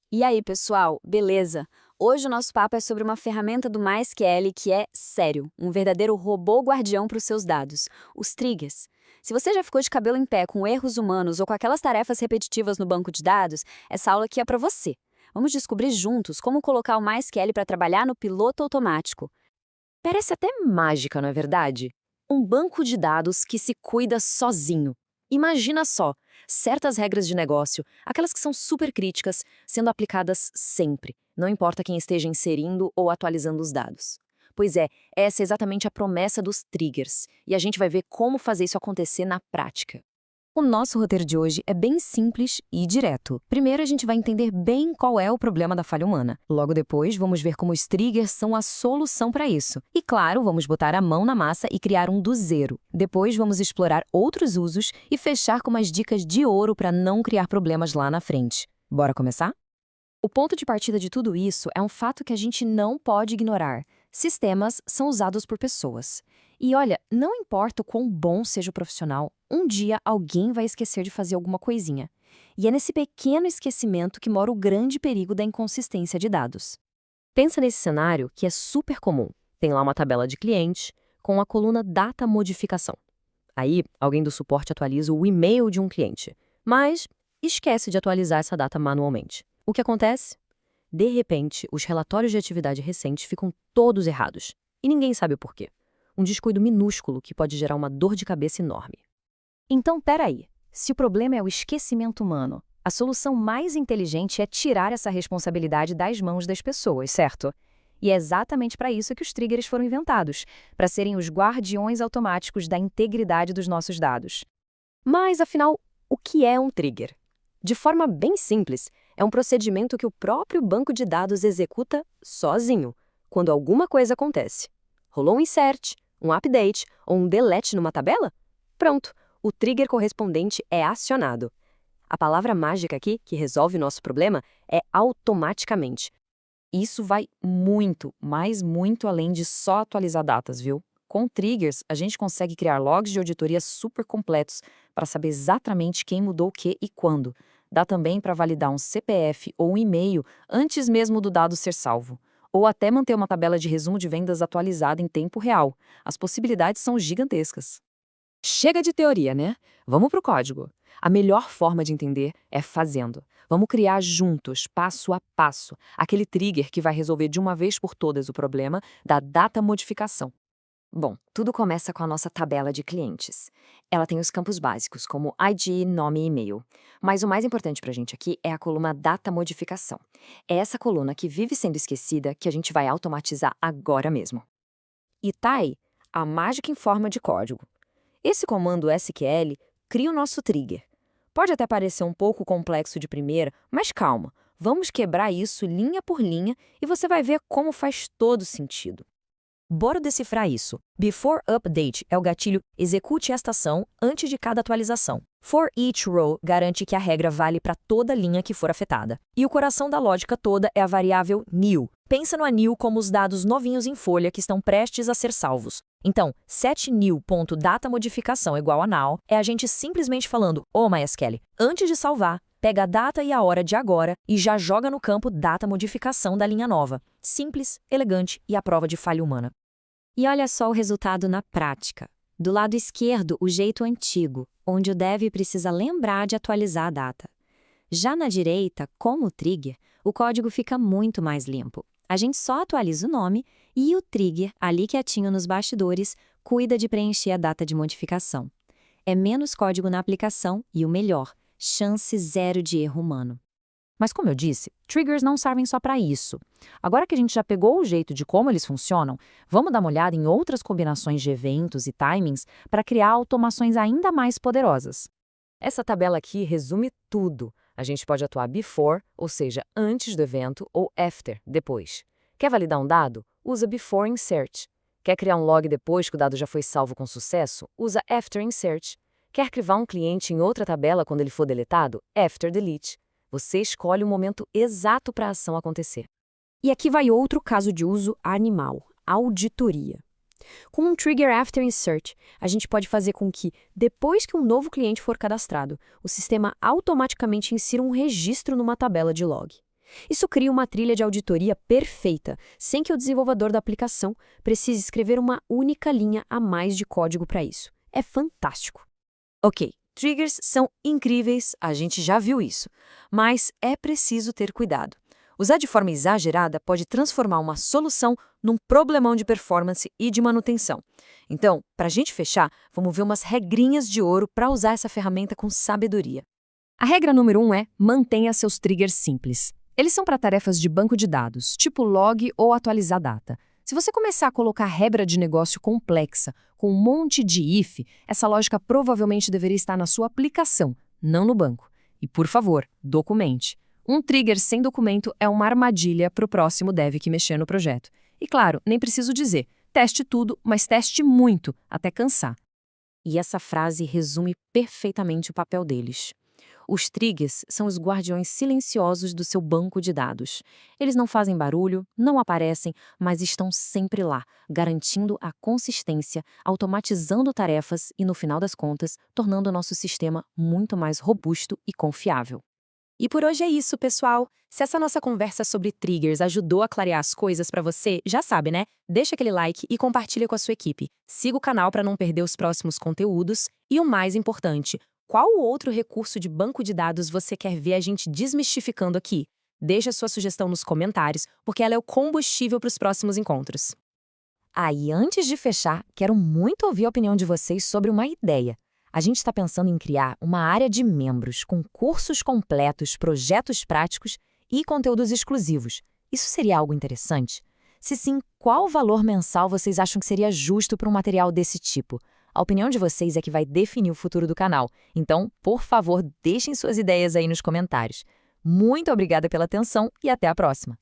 E aí, pessoal, beleza? Hoje o nosso papo é sobre uma ferramenta do MySQL que é sério, um verdadeiro robô guardião para os seus dados, os triggers. Se você já ficou de cabelo em pé com erros humanos ou com aquelas tarefas repetitivas no banco de dados, essa aula aqui é para você. Vamos descobrir juntos como colocar o MySQL para trabalhar no piloto automático. Parece até mágica, não é verdade? Um banco de dados que se cuida sozinho. Imagina só, certas regras de negócio, aquelas que são super críticas, sendo aplicadas sempre, não importa quem esteja inserindo ou atualizando os dados. Pois é, essa é exatamente a promessa dos triggers, e a gente vai ver como fazer isso acontecer na prática. O nosso roteiro de hoje é bem simples e direto. Primeiro, a gente vai entender bem qual é o problema da falha humana. Logo depois, vamos ver como os triggers são a solução para isso. E claro, vamos botar a mão na massa e criar um do zero. Depois, vamos explorar outros usos e fechar com umas dicas de ouro para não criar problemas lá na frente. Bora começar? O ponto de partida de tudo isso é um fato que a gente não pode ignorar. Sistemas são usados por pessoas. E olha, não importa o quão bom seja o profissional, um dia alguém vai esquecer de fazer alguma coisinha. E é nesse pequeno esquecimento que mora o grande perigo da inconsistência de dados. Pensa nesse cenário que é super comum. Tem lá uma tabela de cliente com a coluna Data Modificação. Aí, alguém do suporte atualiza o e-mail de um cliente, mas esquece de atualizar essa data manualmente. O que acontece? De repente, os relatórios de atividade recente ficam todos errados. E ninguém sabe o porquê. Um descuido minúsculo que pode gerar uma dor de cabeça enorme. Então, peraí. Se o problema é o esquecimento humano, a solução mais inteligente é tirar essa responsabilidade das mãos das pessoas, certo? E é exatamente para isso que os triggers foram inventados, para serem os guardiões automáticos da integridade dos nossos dados. Mas, afinal, o que é um trigger? De forma bem simples, é um procedimento que o próprio banco de dados executa sozinho, quando alguma coisa acontece. Rolou um insert, um update ou um delete numa tabela? Pronto, o trigger correspondente é acionado. A palavra mágica aqui, que resolve o nosso problema, é automaticamente. Isso vai muito, mas muito além de só atualizar datas, viu? Com triggers, a gente consegue criar logs de auditoria super completos para saber exatamente quem mudou o que e quando. Dá também para validar um CPF ou um e-mail antes mesmo do dado ser salvo. Ou até manter uma tabela de resumo de vendas atualizada em tempo real. As possibilidades são gigantescas. Chega de teoria, né? Vamos pro código. A melhor forma de entender é fazendo. Vamos criar juntos, passo a passo, aquele trigger que vai resolver de uma vez por todas o problema da data modificação. Bom, tudo começa com a nossa tabela de clientes. Ela tem os campos básicos, como ID, nome e e-mail. Mas o mais importante para a gente aqui é a coluna Data Modificação. É essa coluna que vive sendo esquecida que a gente vai automatizar agora mesmo. E tá aí, a mágica em forma de código. Esse comando SQL cria o nosso trigger. Pode até parecer um pouco complexo de primeira, mas calma, vamos quebrar isso linha por linha e você vai ver como faz todo sentido. Bora decifrar isso. Before Update é o gatilho execute esta ação antes de cada atualização. For each row garante que a regra vale para toda linha que for afetada. E o coração da lógica toda é a variável new. Pensa no anil como os dados novinhos em folha que estão prestes a ser salvos. Então, set new.datamodificação igual a now é a gente simplesmente falando, MySQL, antes de salvar, pega a data e a hora de agora e já joga no campo data modificação da linha nova. Simples, elegante e à prova de falha humana. E olha só o resultado na prática. Do lado esquerdo, o jeito antigo, onde o dev precisa lembrar de atualizar a data. Já na direita, como o trigger, o código fica muito mais limpo. A gente só atualiza o nome e o trigger, ali quietinho nos bastidores, cuida de preencher a data de modificação. É menos código na aplicação e o melhor, chance zero de erro humano. Mas como eu disse, triggers não servem só para isso. Agora que a gente já pegou o jeito de como eles funcionam, vamos dar uma olhada em outras combinações de eventos e timings para criar automações ainda mais poderosas. Essa tabela aqui resume tudo. A gente pode atuar before, ou seja, antes do evento, ou after, depois. Quer validar um dado? Usa before insert. Quer criar um log depois que o dado já foi salvo com sucesso? Usa after insert. Quer arquivar um cliente em outra tabela quando ele for deletado? After delete. Você escolhe o momento exato para a ação acontecer. E aqui vai outro caso de uso animal, auditoria. Com um trigger after insert, a gente pode fazer com que, depois que um novo cliente for cadastrado, o sistema automaticamente insira um registro numa tabela de log. Isso cria uma trilha de auditoria perfeita, sem que o desenvolvedor da aplicação precise escrever uma única linha a mais de código para isso. É fantástico. Ok, triggers são incríveis, a gente já viu isso, mas é preciso ter cuidado. Usar de forma exagerada pode transformar uma solução num problemão de performance e de manutenção. Então, para a gente fechar, vamos ver umas regrinhas de ouro para usar essa ferramenta com sabedoria. A regra número 1 é: mantenha seus triggers simples. Eles são para tarefas de banco de dados, tipo log ou atualizar data. Se você começar a colocar regra de negócio complexa, com um monte de if, essa lógica provavelmente deveria estar na sua aplicação, não no banco. E, por favor, documente. Um trigger sem documento é uma armadilha para o próximo dev que mexer no projeto. E claro, nem preciso dizer, teste tudo, mas teste muito, até cansar. E essa frase resume perfeitamente o papel deles. Os triggers são os guardiões silenciosos do seu banco de dados. Eles não fazem barulho, não aparecem, mas estão sempre lá, garantindo a consistência, automatizando tarefas e, no final das contas, tornando o nosso sistema muito mais robusto e confiável. E por hoje é isso, pessoal. Se essa nossa conversa sobre triggers ajudou a clarear as coisas para você, já sabe, né? Deixa aquele like e compartilha com a sua equipe. Siga o canal para não perder os próximos conteúdos. E o mais importante, qual outro recurso de banco de dados você quer ver a gente desmistificando aqui? Deixa sua sugestão nos comentários, porque ela é o combustível para os próximos encontros. E antes de fechar, quero muito ouvir a opinião de vocês sobre uma ideia. A gente está pensando em criar uma área de membros com cursos completos, projetos práticos e conteúdos exclusivos. Isso seria algo interessante? Se sim, qual valor mensal vocês acham que seria justo para um material desse tipo? A opinião de vocês é que vai definir o futuro do canal. Então, por favor, deixem suas ideias aí nos comentários. Muito obrigada pela atenção e até a próxima!